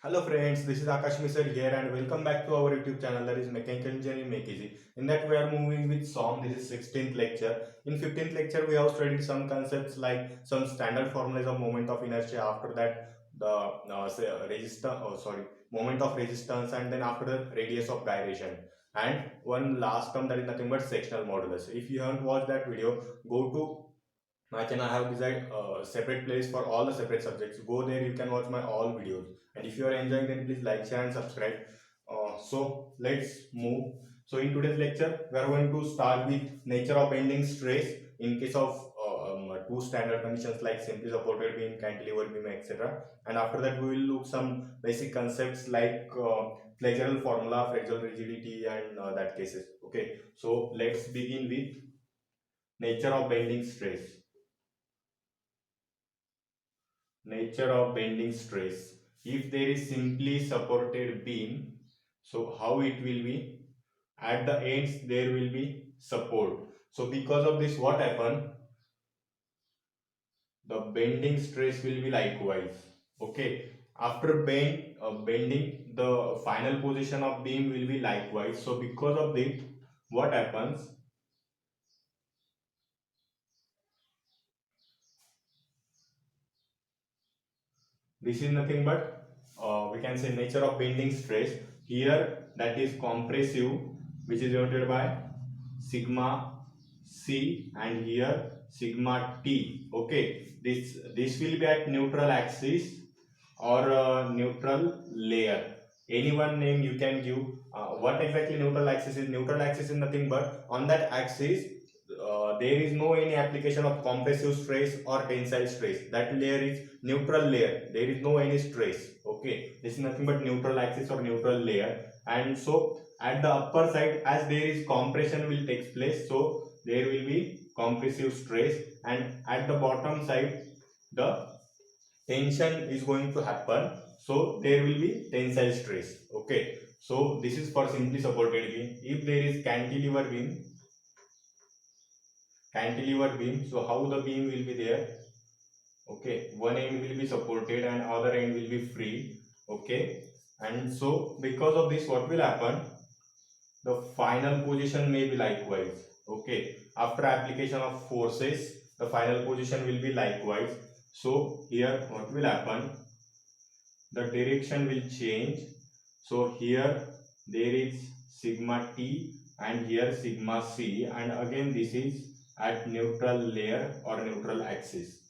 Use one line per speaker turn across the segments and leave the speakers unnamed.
Hello friends, this is Akash Misal here and welcome back to our YouTube channel, that is Mechanical Engineering Make Easy. In that we are moving with SOM. This is 16th lecture. In 15th lecture we have studied some concepts like some standard formulas of moment of inertia. After that the moment of resistance, and then after that radius of gyration. And one last term, that is nothing but sectional modulus. If you haven't watched that video, go to my channel. I have designed a separate place for all the separate subjects. Go there, you can watch my all videos. And if you are enjoying, then please like, share and subscribe. So let's move. So in today's lecture we are going to start with nature of bending stress in case of two standard conditions like simply supported beam, cantilever beam, etc. And after that we will look some basic concepts like flexural formula, flexural rigidity, and that cases. Okay, so let's begin with nature of bending stress. Nature of bending stress. If there is simply supported beam, so how it will be? At the ends there will be support. So because of this, what happen? The bending stress will be likewise. Okay. After bending, the final position of beam will be likewise. So because of this, what happens? This is nothing but we can say nature of bending stress. Here that is compressive, which is denoted by sigma C, and here sigma T. Okay, this will be at neutral axis or neutral layer. Any one name you can give. What exactly neutral axis is? Neutral axis is nothing but on that axis there is no any application of compressive stress or tensile stress. That layer is neutral layer. There is no any stress. Okay, this is nothing but neutral axis or neutral layer. And so at the upper side, as there is compression will take place, so there will be compressive stress, and at the bottom side the tension is going to happen, so there will be tensile stress. Okay, so this is for simply supported beam. If there is cantilever beam, so how the beam will be there? Okay, one end will be supported and other end will be free. Okay, and so because of this, what will happen? The final position may be likewise. Okay, after application of forces, the final position will be likewise. So here what will happen? The direction will change. So here there is sigma T and here sigma C, and again this is at neutral layer or neutral axis.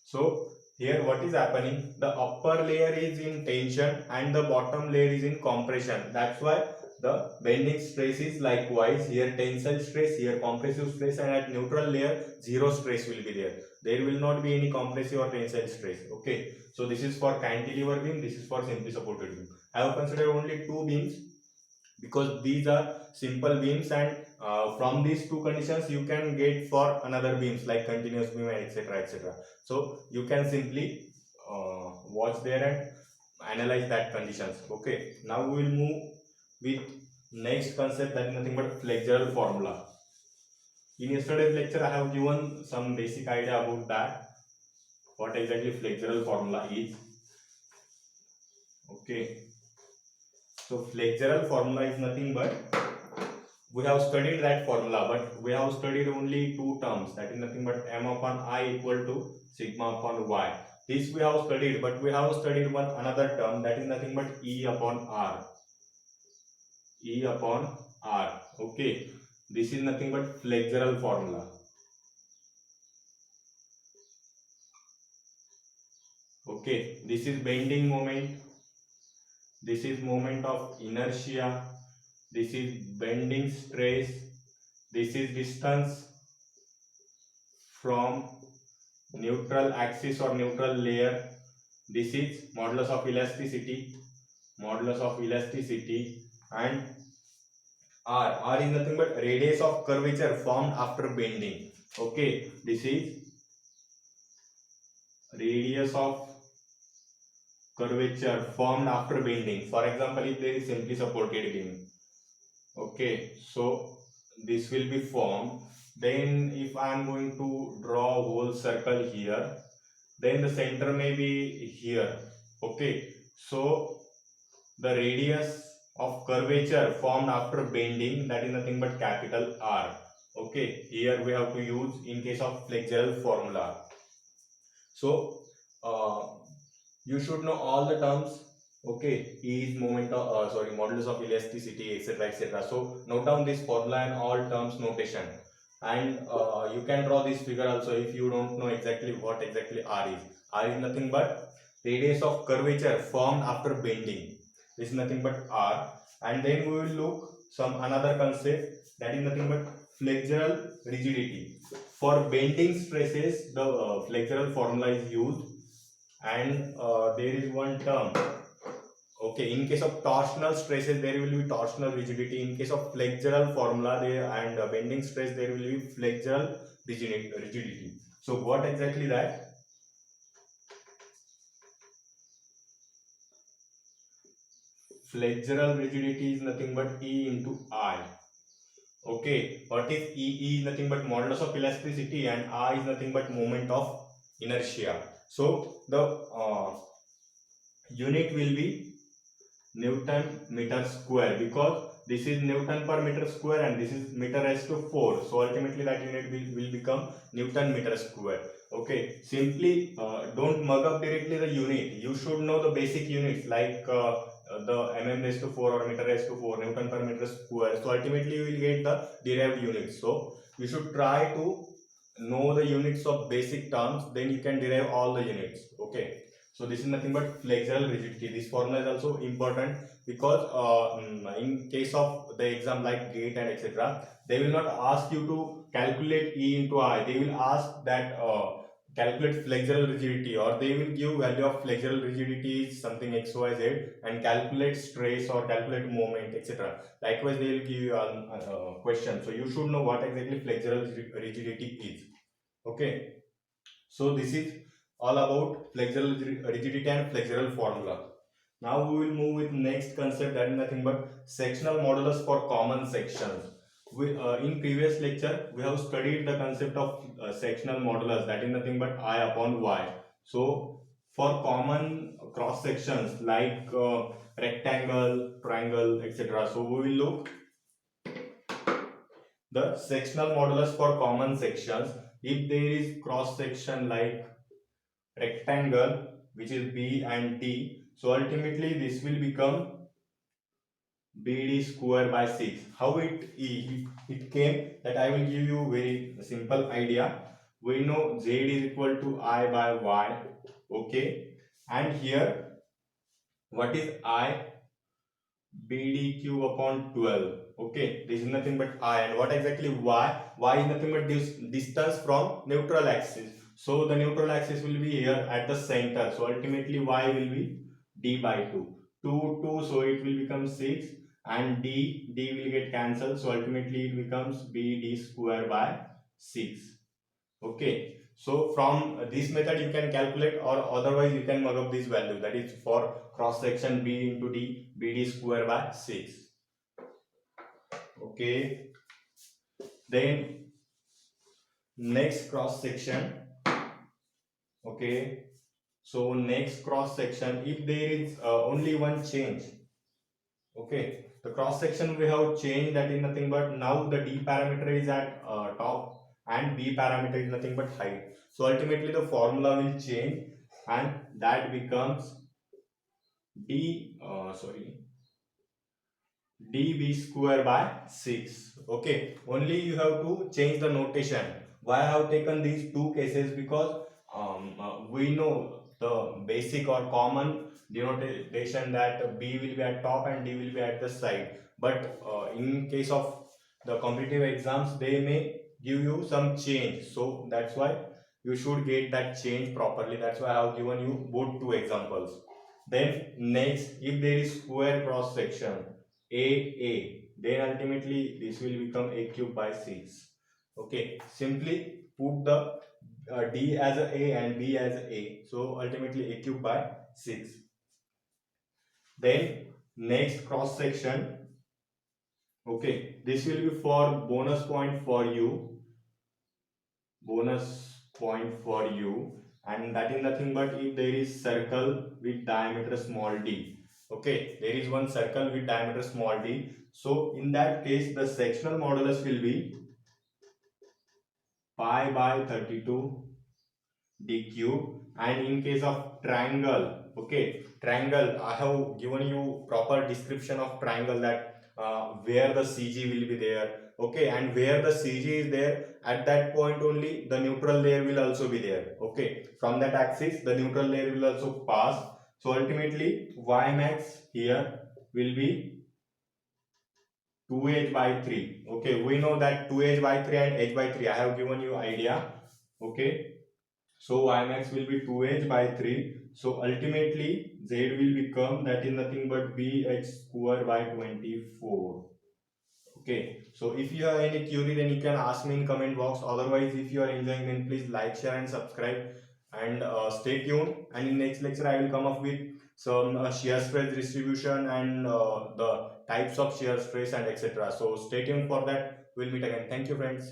So here what is happening? The upper layer is in tension and the bottom layer is in compression. That's why the bending stress is likewise. Here tensile stress, here compressive stress, and at neutral layer zero stress will be there. There will not be any compressive or tensile stress. Okay, so this is for cantilever beam, this is for simply supported beam. I have considered only two beams because these are simple beams, and from these two conditions you can get for another beams like continuous beam and etc etc. So you can simply watch there and analyze that conditions. Okay, now we will move with next concept, that is nothing but flexural formula. In yesterday's lecture I have given some basic idea about that, what exactly flexural formula is. Okay, so flexural formula is nothing but, we have studied that formula, but we have studied only two terms, that is nothing but m upon I equal to sigma upon y. This we have studied, but we have studied one another term, that is nothing but E upon R. E upon R. Okay, this is nothing but flexural formula. Okay, this is bending moment, this is moment of inertia, this is bending stress, this is distance from neutral axis or neutral layer, this is modulus of elasticity, and R is nothing but radius of curvature formed after bending. Okay, this is radius of curvature formed after bending. For example, if there is simply supported beam, okay, so this will be formed. Then if I am going to draw a whole circle here, then the center may be here. Okay, so the radius of curvature formed after bending, that is nothing but capital R. Okay, here we have to use in case of flexural formula. So you should know all the terms. Okay, E is moment of modulus of elasticity, etc., etc. So note down this formula and all terms notation, and you can draw this figure also if you don't know exactly what exactly R is. R is nothing but radius of curvature formed after bending. This is nothing but R, and then we will look some another concept, that is nothing but flexural rigidity. For bending stresses, the flexural formula is used, and there is one term. Okay, in case of torsional stresses, there will be torsional rigidity. In case of flexural formula, there and bending stress, there will be flexural rigidity. So what exactly that? Flexural rigidity is nothing but E into I. Okay, what is E? E is nothing but modulus of elasticity, and I is nothing but moment of inertia. So the unit will be Newton meter square, because this is Newton per meter square and this is meter raised to 4. So ultimately that unit will become Newton meter square. Okay, simply don't mug up directly the unit. You should know the basic units like the mm raised to 4 or meter raised to 4, Newton per meter square. So ultimately you will get the derived units. So you should try to know the units of basic terms, then you can derive all the units. Okay, so this is nothing but flexural rigidity. This formula is also important because in case of the exam like GATE and etc., they will not ask you to calculate E into I. They will ask that calculate flexural rigidity, or they will give value of flexural rigidity is something XYZ and calculate stress or calculate moment, etc. Likewise, they will give you a question. So you should know what exactly flexural rigidity is. Okay, so this is all about flexural rigidity and flexural formula. Now we will move with next concept, that is nothing but sectional modulus for common sections. In previous lecture we have studied the concept of sectional modulus, that is nothing but I upon y. So for common cross sections like rectangle, triangle, etc. So we will look the sectional modulus for common sections. If there is cross section like rectangle, which is B and D, so ultimately this will become BD square by 6. How it came, that I will give you very simple idea. We know Z is equal to I by Y. Okay, and here what is I? BD cube upon 12. Okay, this is nothing but I, and what exactly Y? Y is nothing but this distance from neutral axis. So the neutral axis will be here at the center. So ultimately Y will be D by 2. 2, 2, so it will become 6, and D will get cancelled. So ultimately it becomes BD square by 6. Okay, so from this method you can calculate, or otherwise you can mug up this value, that is for cross section B into D, BD square by 6. Okay, then next cross section. Okay, so next cross section, if there is only one change. Okay, the cross section we have changed, that is nothing but now the D parameter is at top and B parameter is nothing but height. So ultimately the formula will change, and that becomes dB square by 6. Okay, only you have to change the notation. Why I have taken these two cases? Because we know the basic or common denotation that B will be at top and D will be at the side. But in case of the competitive exams, they may give you some change. So that's why you should get that change properly. That's why I have given you both two examples. Then next, if there is square cross section A, then ultimately this will become A cube by 6. Okay, simply put the D as a and B as a. So ultimately A cube by 6. Then next cross section. Okay, this will be for bonus point for you. Bonus point for you, and that is nothing but if there is circle with diameter small d. Okay, there is one circle with diameter small d. So in that case, the sectional modulus will be pi by 32 d cube. And in case of triangle, okay, triangle, I have given you proper description of triangle, that where the CG will be there, okay, and where the CG is there, at that point only the neutral layer will also be there. Okay, from that axis the neutral layer will also pass. So ultimately y max here will be 2h by 3. Okay, we know that 2h by 3 and h by 3, I have given you idea. Okay, so y max will be 2h by 3. So ultimately z will become, that is nothing but bh square by 24. Okay, so if you have any query, then you can ask me in comment box. Otherwise, if you are enjoying, then please like, share and subscribe, and stay tuned. And in next lecture I will come up with some shear stress distribution and the types of shear stress and etc. So stay tuned for that. We'll meet again. Thank you, friends.